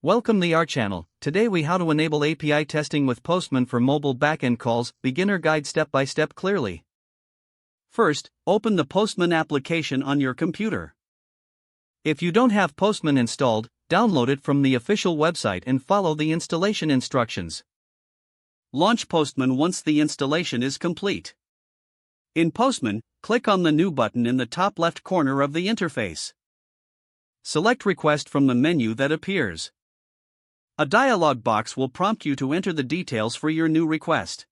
Welcome to our channel. Today we how to enable API testing with Postman for mobile backend calls, beginner guide step by step clearly. First, open the Postman application on your computer. If you don't have Postman installed, download it from the official website and follow the installation instructions. Launch Postman once the installation is complete. In Postman, click on the New button in the top left corner of the interface. Select Request from the menu that appears. A dialog box will prompt you to enter the details for your new request.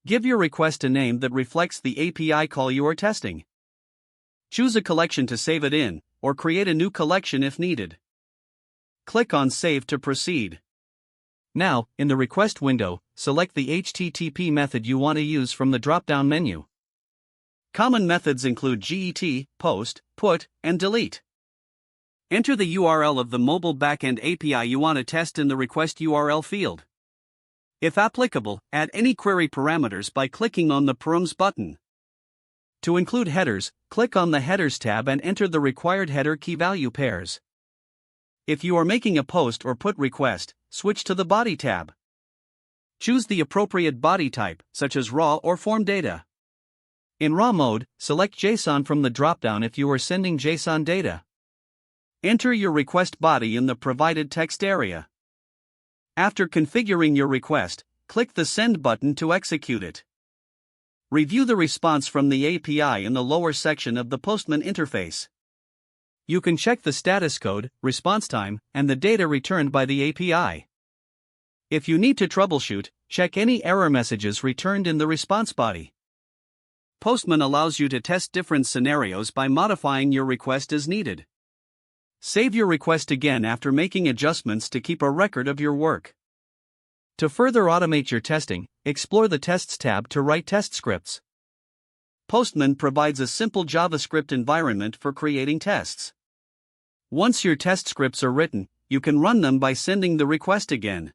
Give your request a name that reflects the API call you are testing. Choose a collection to save it in, or create a new collection if needed. Click on Save to proceed. Now, in the request window, select the HTTP method you want to use from the drop-down menu. Common methods include GET, POST, PUT, and DELETE. Enter the URL of the mobile backend API you want to test in the request URL field. If applicable, add any query parameters by clicking on the Params button. To include headers, click on the Headers tab and enter the required header key value pairs. If you are making a POST or PUT request, switch to the Body tab. Choose the appropriate body type, such as raw or form data. In raw mode, select JSON from the dropdown if you are sending JSON data. Enter your request body in the provided text area. After configuring your request, click the Send button to execute it. Review the response from the API in the lower section of the Postman interface. You can check the status code, response time, and the data returned by the API. If you need to troubleshoot, check any error messages returned in the response body. Postman allows you to test different scenarios by modifying your request as needed. Save your request again after making adjustments to keep a record of your work. To further automate your testing, explore the Tests tab to write test scripts. Postman provides a simple JavaScript environment for creating tests. Once your test scripts are written, you can run them by sending the request again.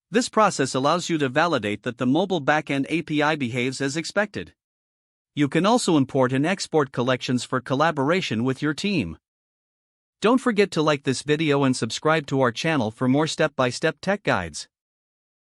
This process allows you to validate that the mobile backend API behaves as expected. You can also import and export collections for collaboration with your team. Don't forget to like this video and subscribe to our channel for more step-by-step tech guides.